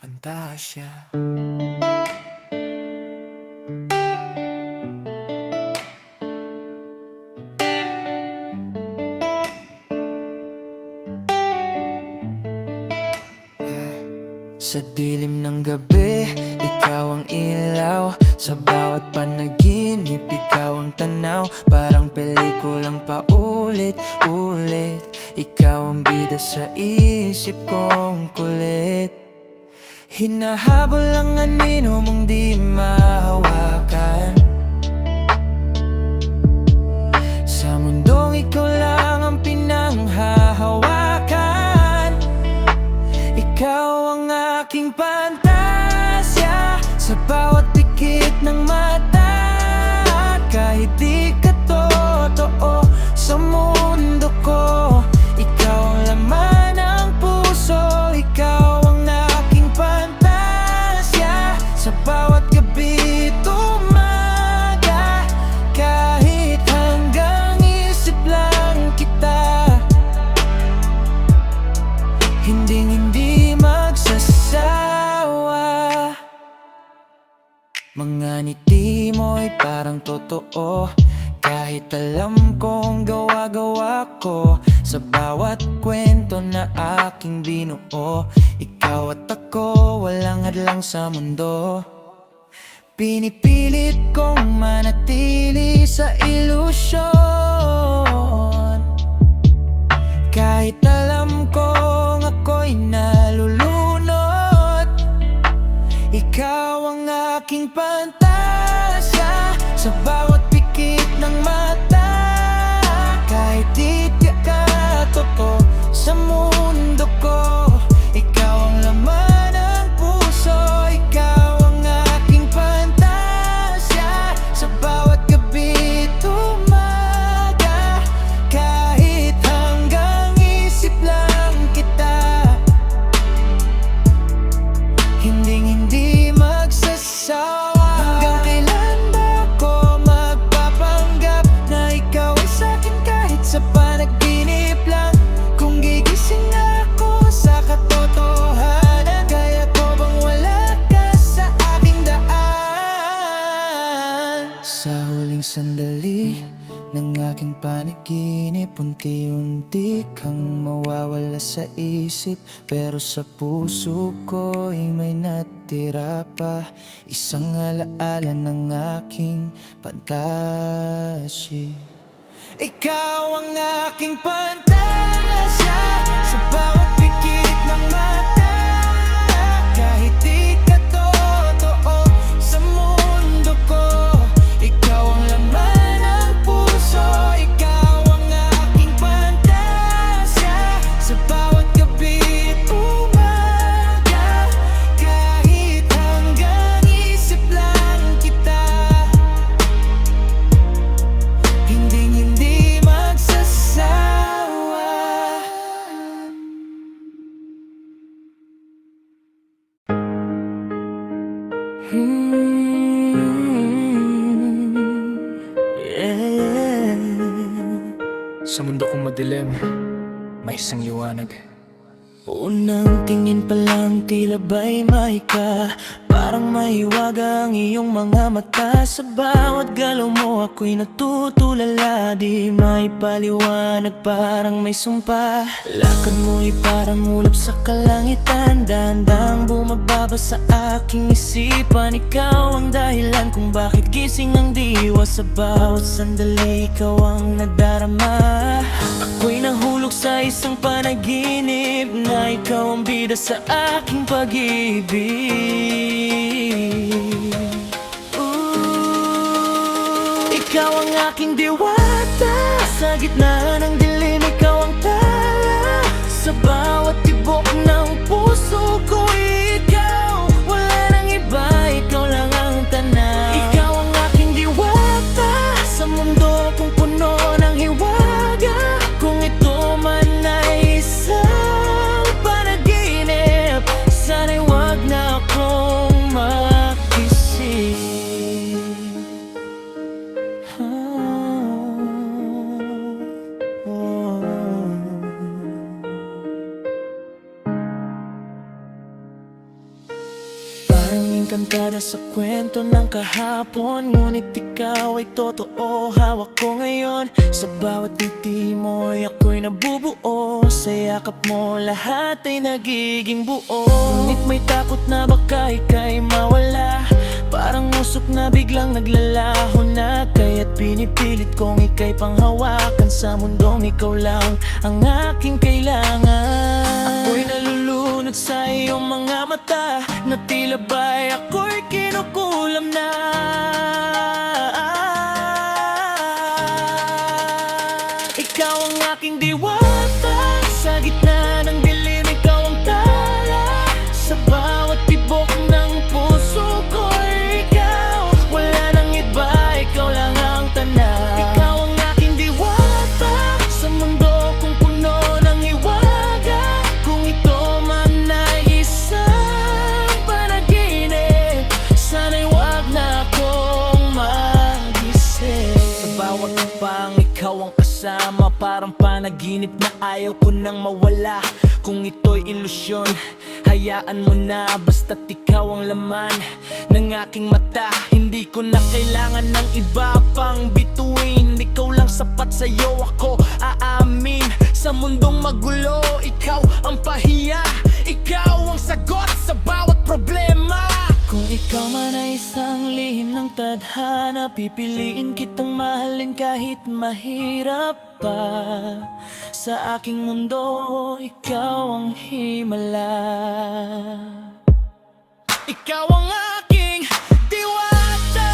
Fantasya. Sa dilim ng gabi, ikaw ang ilaw. Sa bawat panaginip, ikaw ang tanaw. Parang pelikulang paulit-ulit. Ikaw ang bida sa isip kong kulit. Hinahabol ang anino mong di mahawakan. Sa mundong ikaw lang ang pinanghahawakan. Ikaw ang aking pantasya sa bawat pikit ng mata. Kahit di ka totoo sa mundo ko, ikaw ang laman ng puso. Ikaw ang aking pantasya sa bawat gabi at umaga. Kahit hanggang isip lang kita, hindi magsasawa. Mga ngiti mo'y parang totoo, kahit alam kong gawa-gawa ko. Sa bawat kwento na aking binuo, ikaw at ako walang hadlang sa mundo. Pinipilit kong manatili sa ilusyon, kahit alam kong ako'y nalulunod. Ikaw ang aking pantasya sa bawat pikit ng mata. Kahit di ka totoo sa mundo ko, ikaw ang laman ng puso. Ikaw ang aking pantasya sa bawat gabi at umaga. Kahit hanggang isip lang kita, hindi magsasawa. Hanggang kailan ba ako magpapanggap na ikaw ay sa'kin kahit sa panaginip lang? Kung gigising ako sa katotohanan, kaya ko bang wala ka sa aking daan? Sa huling sandali ng aking panaginip, unti-unti kang mawawala sa isip. Pero sa puso ko'y may natira pa isang alaala ng aking pantasya. Ikaw ang aking pantasya sa bawat pikit ng mata. Kahit di ka totoo sa mundo ko, ikaw ang laman ng puso. Ikaw ang aking pantasya sa bawat gabi at umaga. Kahit hanggang isip lang kita, hindi magsasawa. Yeah. Sa mundo kong madilim, may isang liwanag. Unang tingin pa lang tila ba'y mahika, parang mahiwaga ang iyong mga mata. Sa bawat galaw mo ako'y natutulala, di maipaliwanag, parang may sumpa. Lakad mo'y parang ulap sa kalangitan, dahan-dahang bumababa sa aking isipan. Ikaw ang dahilan kung bakit gising ang diwa. Sa bawat sandali ikaw ang nadarama. Ako'y nahulog sa isang panaginip na ikaw ang bida sa aking pag-ibig. Ikaw ang aking diwata, sa gitna ng dilim ikaw ang tala. Sa bawat tibok ng puso ko, ikaw, wala nang iba, ikaw lang ang tanaw. Ikaw ang aking diwata sa mundo kung puno ng hiwaga. Kung ito man ay isang panaginip, sana'y wag na akong makisip. Tanging kantada sa kwento ng kahapon, ngunit ikaw ay totoo, hawak ko ngayon. Sa bawat ngiti mo'y ako'y nabubuo, sa yakap mo lahat ay nagiging buo. Ngunit may takot na baka ika'y mawala, parang usok na biglang naglalaho na. Kaya't pinipilit kong ika'y panghawakan, sa mundong ikaw lang ang aking kailangan. Ako'y nalulunod sa iyong mga mata, na tila ba'y ako'y kinukulam na. Ikaw ang aking diwata, sa gitna ng dilim ikaw ang tala. Sa bawat tibok ng puso ko'y ikaw, wala nang iba, ikaw lang ang tanan. Ikaw ang aking diwata, sa mundo kong puno ng hiwaga. Kung ito man ay isang panaginip, sana'y wag na akong magising. Sa bawat kapang ikaw ang kasama, parang panaginip na ayaw ko nang mawala. Kung ito'y ilusyon, hayaan mo na, basta't ikaw ang laman ng aking mata. Hindi ko na kailangan ng iba pang bituin, ikaw lang sapat, sa'yo ako aamin. Sa mundong magulo, ikaw ang pahiya, ikaw ang sagot sa bawat problema. Kung ikaw man ay isang lihim ng tadhana, pipiliin kitang mahalin kahit mahirap pa. Sa aking mundo, ikaw ang himala. Ikaw ang aking diwata.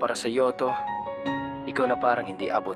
Para sa iyo to, ikaw na parang hindi abot.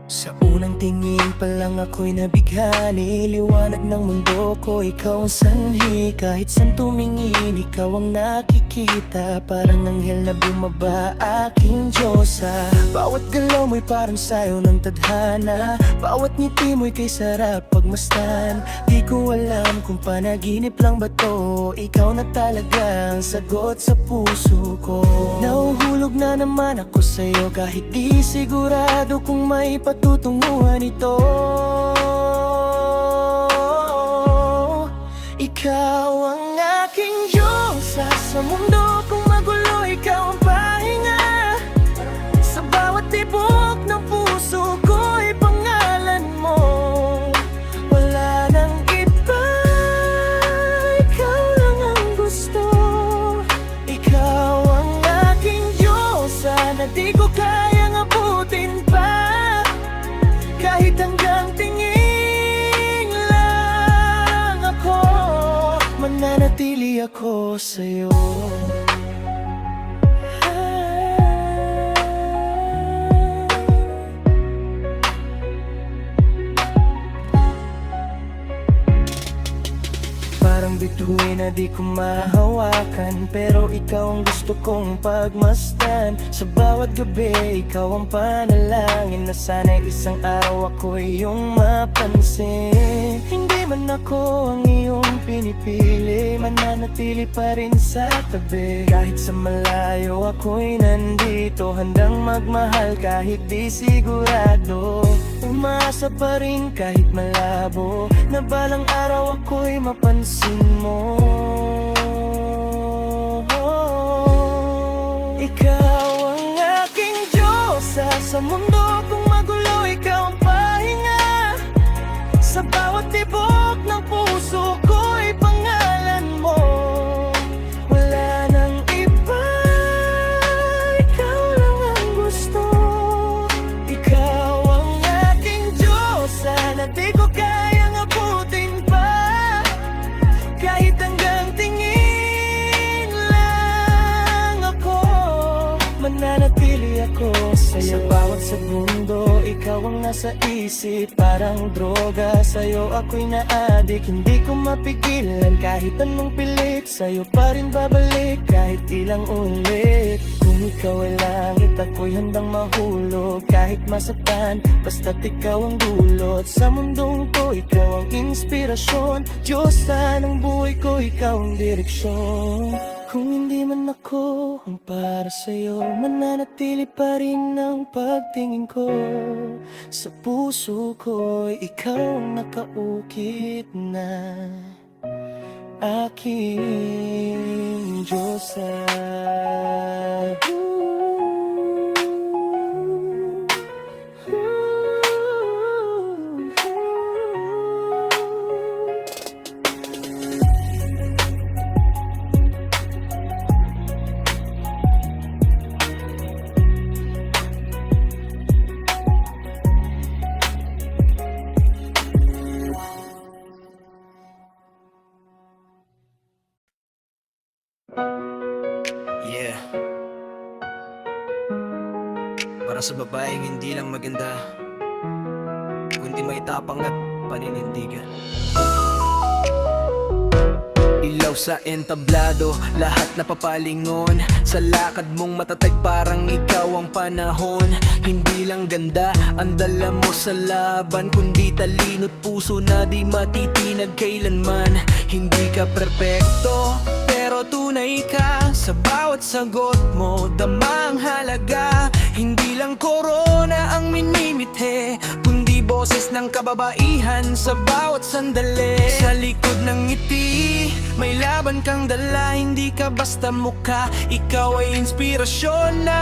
Sa unang tingin pa lang ako'y nabighani, liwanag ng mundo ko, ikaw ang sanhi. Kahit saan tumingin, ikaw ang nakikita, parang anghel na bumaba, aking Diyosa. Bawat galaw mo'y parang sayo ng tadhana, bawat ngiti mo'y kay sarap pagmasdan. Di ko alam kung panaginip lang ba to, ikaw na talaga ang sagot sa puso ko. Nahuhulog na naman ako sa'yo, kahit di sigurado kung may patutunguhan ito. Ikaw ang aking Diyosa, sa mundo kung magulo, ikaw ang pahinga. Sa bawat tibok ng puso ko'y pangalan mo, wala nang iba, ikaw lang ang gusto. Ikaw ang aking Diyosa, na di ko kayang abutin pa. Kahit hanggang tingin lang ako, mananatili ako sa'yo. Parang bituin na di ko mahawakan, pero ikaw ang gusto kong pagmasdan. Sa bawat gabi, ikaw ang panalangin, na sana'y isang araw ako iyong mapansin. Hindi man ako ang iyong pinipili, mananatili pa rin sa tabi. Kahit sa malayo ako'y nandito, handang magmahal kahit di sigurado. Umasa pa rin kahit malabo, na balang araw ako'y mapansin mo. Ikaw ang aking Diyosa, sa mundo kung magulo, ikaw ang pahinga. Sa bawat tibok ng puso ko'y pangalan mo, wala nang iba, ikaw lang ang gusto. Ikaw ang aking Diyosa, na di ko kayang abutin pa. Kahit hanggang tingin lang ako, mananatili ako sa'yo. Sa bawat segundo, ikaw ang nasa isip. Parang droga, sa'yo ako'y naadik. Hindi ko mapigilan kahit anong pilit. Sa'yo pa rin babalik kahit ilang ulit. Kung ikaw ay langit, ako'y handang mahulog. Kahit masaktan, basta't ikaw ang dulot. Sa mundong to, ikaw ang inspirasyon. Diyos ng buhay ko, ikaw ang direksyon. Kung hindi man ako ang para sa'yo, mananatili pa rin ang pagtingin ko. Sa puso ko, ikaw ang nakaukit na aking Diyosa. Yeah. Para sa babaeng hindi lang maganda, kundi may tapang at paninindigan. Ilaw sa entablado, lahat napapalingon. Sa lakad mong matatag parang ikaw ang panahon. Hindi lang ganda ang dala mo sa laban, kundi talino't puso na di matitinag kailanman. Hindi ka perpekto, pero tunay ka. Sa bawat sagot mo, damang halaga. Hindi lang corona ang minimithi, kundi boses ng kababaihan sa bawat sandali. Sa likod ng ngiti, may laban kang dala. Hindi ka basta mukha, ikaw ay inspirasyon na.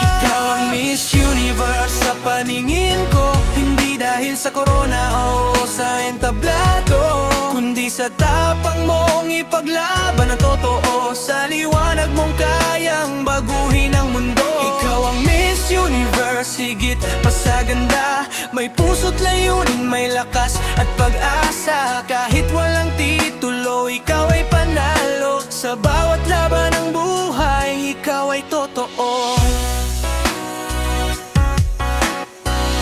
Ikaw ang Miss Universe sa paningin ko. Hindi dahil sa corona o sa entablado, kundi sa tapang mong ipaglaban ang totoo. Sa liwanag mong kayang baguhin ang mundo. Ikaw ang Miss Universe, higit pa sa ganda. May puso't layunin, may lakas at pag-asa. Kahit walang titulo, ikaw ay panalo. Sa bawat laban ng buhay, ikaw ay totoo.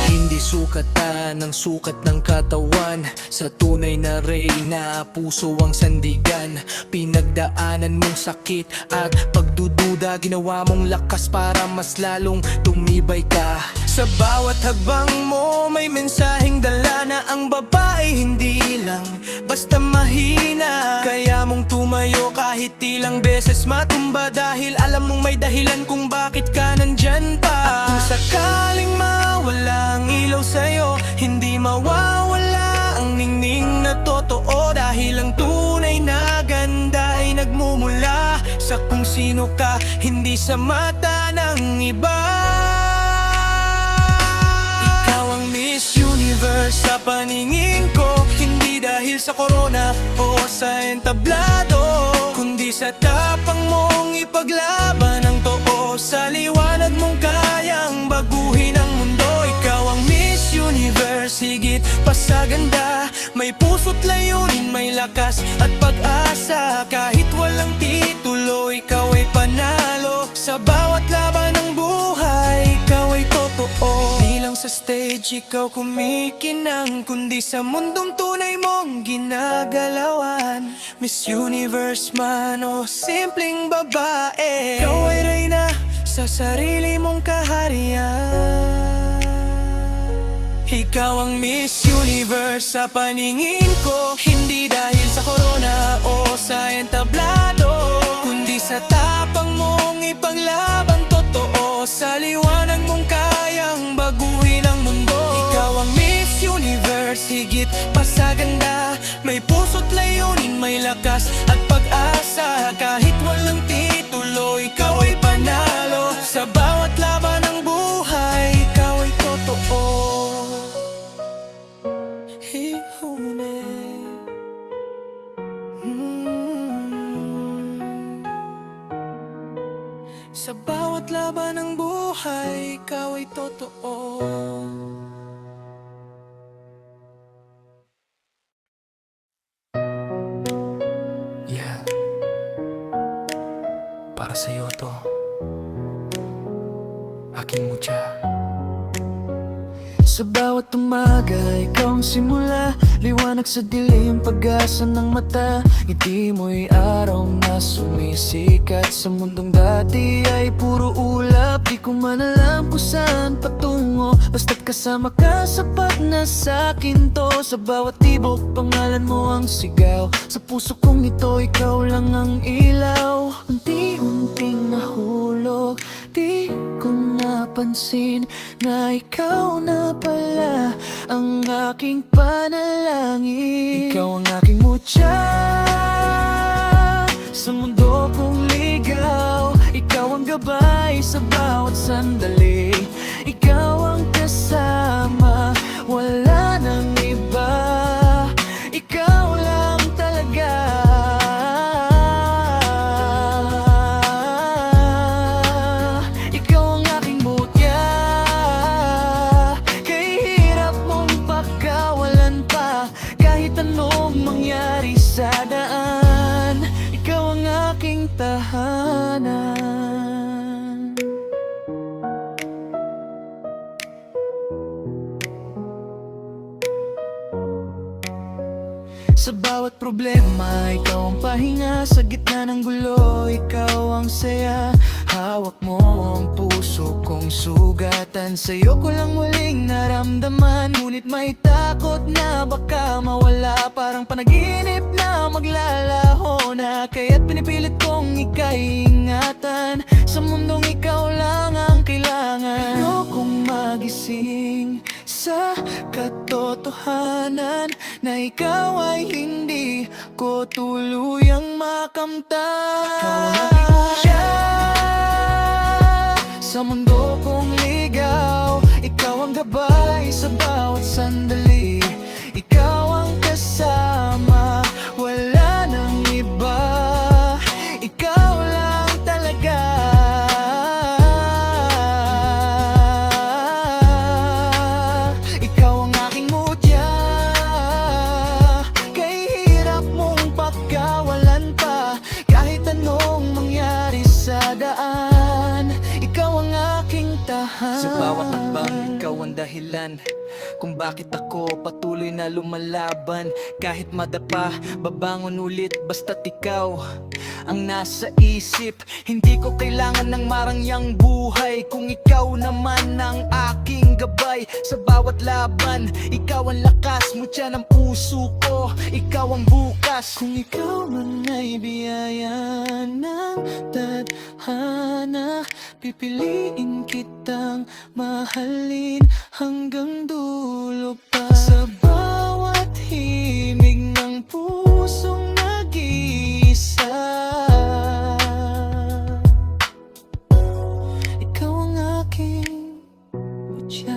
Hindi sukatan ang sukat ng katawan. Sa tunay na reyna, puso ang sandigan. Pinagdaanan mong sakit at pagdududa, ginawa mong lakas para mas lalong tumibay ka. Sa bawat hagbang mo, may mensaheng dala na ang babae hindi lang basta mahina. Kaya mong tumayo kahit ilang beses matumba, dahil alam mong may dahilan kung bakit ka nandyan pa. At kung sakaling mawala ang ilaw sa'yo, hindi mawawala ang ningning na totoo. Dahil ang tunay na ganda ay nagmumula sa kung sino ka, hindi sa mata ng iba. Ikaw ang Miss Universe sa paningin ko. Hindi dahil sa corona o sa entablado, kundi sa tapang mong ipaglaban ang totoo. Sa liwanag mong kayang baguhin ang mundo. Ikaw ang Miss Universe, higit pa sa ganda. May puso't layunin, may lakas at pag-asa. Kahit walang titulo, ikaw ay panalo. Sa bawat laban ng buhay, ikaw ay totoo. Di lang sa stage ikaw kumikinang, kundi sa mundong tunay mong ginagalawan. Miss Universe man o simpleng babae, ikaw ay reyna sa sarili mong kaharian. Ikaw ang Miss Universe sa paningin ko. Hindi dahil sa corona o sa entablado, kundi sa tapang mong ipaglaban totoo. Sa liwanag mong kayang baguhin ang mundo. Ikaw ang Miss Universe, higit pa sa ganda. May puso't layunin, may lakas at pag-asa. Kahit walang titulo, ikaw ay panalo. Sa bawat laban ng buhay, ikaw ay totoo. Sa bawat laban ng buhay, ikaw ay totoo. Yeah. Para sa'yo to. aking mutya. Sa bawat umaga, ikaw ang simula. Liwanag sa dilim, pag-asa ng mata. Ngiti mo'y araw na sumisikat. Sa mundong dati ay puro ulap. Di ko man alam kung saan patungo. Basta't kasama ka, sapat na sa'kin to. Sa bawat tibok, pangalan mo ang sigaw. Sa puso kong ito, ikaw lang ang ilaw. Unti-unting nahulog, di ko napansin na ikaw na pala ang aking panalangin. Ikaw ang aking mutya sa mundo kong ligaw. Ikaw ang gabay sa bawat sandali. Ikaw ang kasama, wala nang iba. Ikaw lang talaga. Ikaw ang aking mutya. Kay hirap mong pagkawalan pa. Kahit anong mangyari sa daan, ikaw ang aking tahanan. Sa bawat problema, ikaw ang pahinga. Sa gitna ng gulo, ikaw ang saya. Hawak mo ang puso kong sugatan. Sa'yo ko lang muling naramdaman. Ngunit may takot na baka mawala. Parang panaginip na maglalaho na. Kaya't pinipilit kong ika'y ingatan. Sa mundong ikaw lang ang kailangan. Ayokong magising sa katotohanan na ikaw ay hindi ko tuluyang makamtan. Sa mundo kong ligaw, ikaw ang gabay sa bawat sandali. Ikaw ang kasama, wala nang iba. Ikaw lang talaga. Ikaw ang aking mutya. Kay hirap mong pagkawalan pa. Kahit anong mangyari sa daan, ikaw ang aking tahanan. Sa bawat hakbang, ikaw ang dahilan kung bakit ako patuloy na lumalaban. Kahit madapa, babangon ulit basta't ikaw ang nasa isip. Hindi ko kailangan ng marangyang buhay kung ikaw naman ang aking gabay. Sa bawat laban, ikaw ang lakas, mutya ng puso ko. Ikaw ang bukas. Kung ikaw man ay biyaya ng tadhana, pipiliin kitang mahalin hanggang dulo pa. Sa bawat himig ng pusong nag-iisa, ikaw ang aking mutya.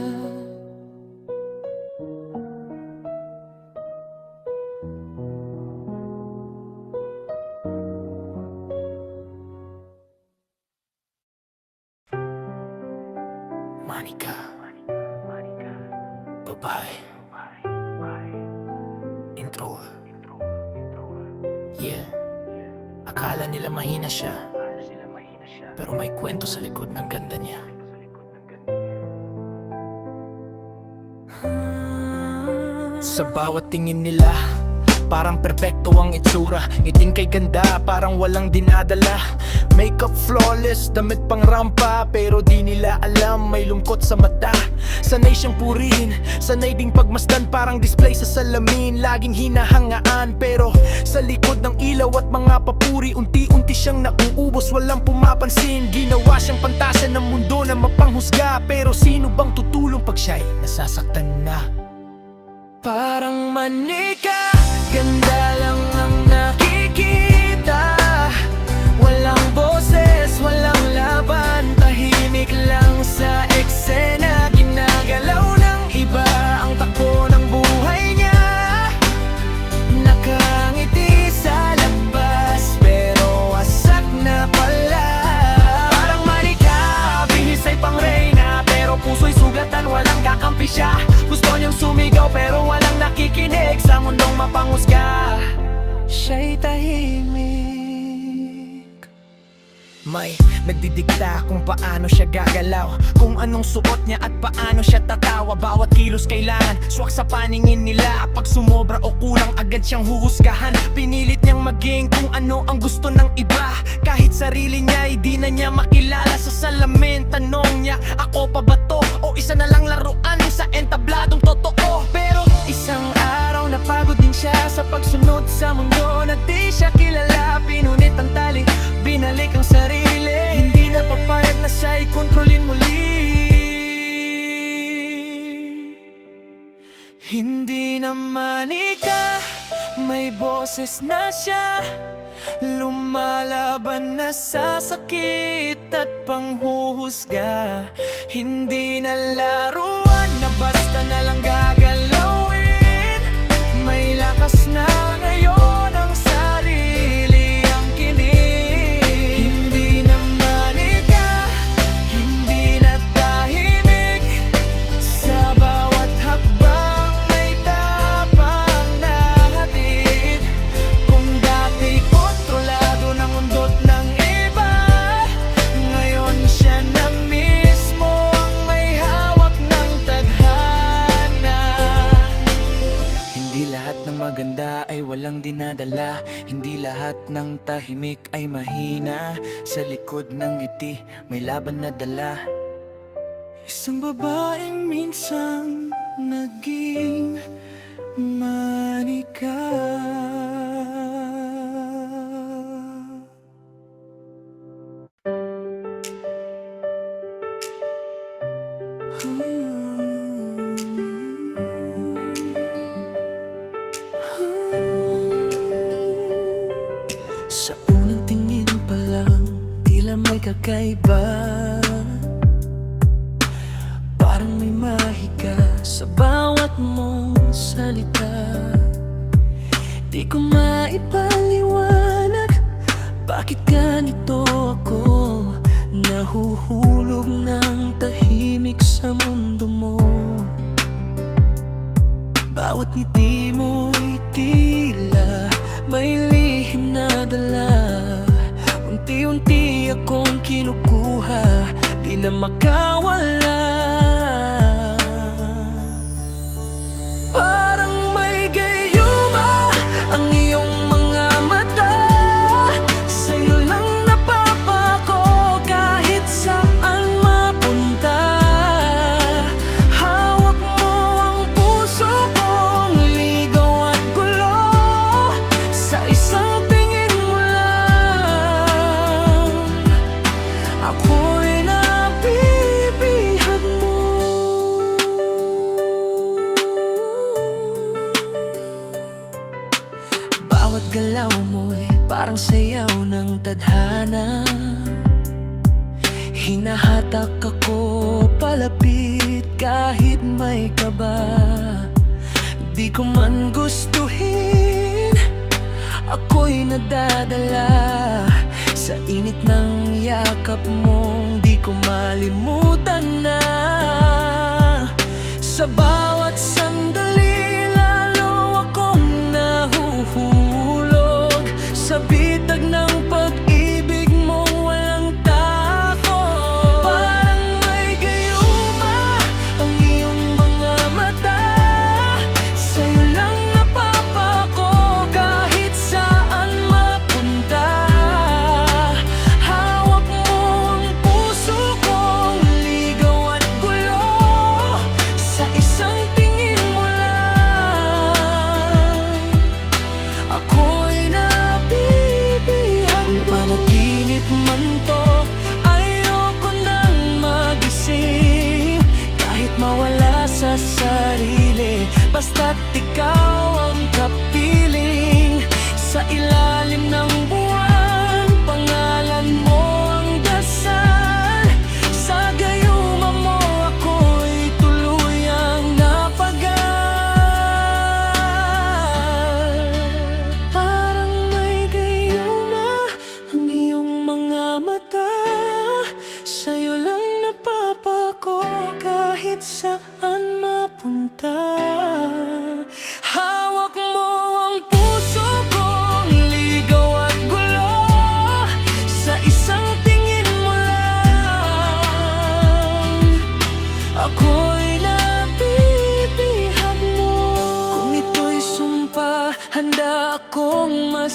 Monica, babae. Intro. Yeah. Akala nila mahina siya, pero may kwento sa likod ng ganda niya. Sa bawat tingin nila, parang perpekto ang itsura. Ngiting kay ganda, parang walang dinadala. Makeup flawless, damit pang rampa, pero di nila alam may lungkot sa mata. Sanay siyang purihin, sanay ding pagmasdan, parang display sa salamin. Laging hinahangaan, pero sa likod ng ilaw at mga papuri, unti-unti siyang nauubos, walang pumapansin. Ginawa siyang pantasan ng mundo na mapanghusga, pero sino bang tutulong pag siya'y nasasaktan na? Parang manika, ganda lang ang nakikita. Walang boses, walang laban, tahimik lang sa eksena. Ginagalaw ng iba ang takbo ng buhay niya. Nakangiti sa labas, pero wasak na pala. Parang manika, bihis ay pangreyna, pero puso'y sugatan, walang kakampi siya. Gusto niyang sumigaw pero walang nakikinig sa mundong mapanghusga. Siya'y tahimik. May nagdidikta kung paano siya gagalaw, kung anong suot niya at paano siya tatawa. Bawat kilos kailangan swak sa paningin nila. Pag sumobra o kulang agad siyang huhusgahan. Pinilit niyang maging kung ano ang gusto ng iba. Kahit sarili niya di na niya makilala. Sa salamin tanong niya, ako pa ba to? O isa na lang laruan sa entabladong totoo? Pero isang araw napagod din siya sa pagsunod sa mundo na di siya kilala. Pinunit ang tali, binalik ang sarili. Hindi na papayag na siya'y kontrolin muli. Hindi na manika, may boses na siya. Lumalaban na sa sakit at panghuhusga. Hindi na laruan na basta na lang gagalawin. May lakas na ngayon ang sarili ang kinig. Hindi na manika, hindi na tahimik. Sa bawat hakbang may tapang na hatid. Kung dati kontrolado ng undot ng iba, ngayon siya na mismo ang may hawak ng tadhana. Hindi lahat ng maganda ay walang dinadala. Hindi lahat ng tahimik ay mahina. Sa likod ng ngiti may laban na dala. Isang babaeng minsang naging manika. Sa unang tingin pa lang, tila may kakaiba. Parang may mahika sa bawat mong salita. Di ko maipaliwanag bakit ganito ako. Nahuhulog ng tahimik sa mundo mo. Bawat ngiti mo'y tila may lihim na dala. Unti-unti akong kinukuha, di na makawala. Parang may gayuma ang iyong mga mata. Sa'yo lang napapako kahit saan mapunta. Hawak mo ang puso kong ligaw at gulo. Sa isang tingin mo lang, ako'y nabibihag mo. Bawat galaw mo'y parang sayaw ng tadhana. Hinahatak ako palapit kahit may kaba. Di ko man gustuhin, ako'y nadadala sa init ng yakap mong di ko malimutan na. Sa bawat sandali lalo akong nahuhulog sa bitag ng pag-ibig mong walang takot. Parang may gayuma ang iyong mga mata. Sa'yo lang napapako kahit saan mapunta. Hawak mo ang puso kong ligaw at gulo. Sa isang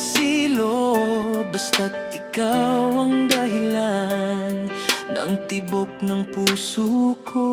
silo basta't ikaw ang dahilan ng tibok ng puso ko.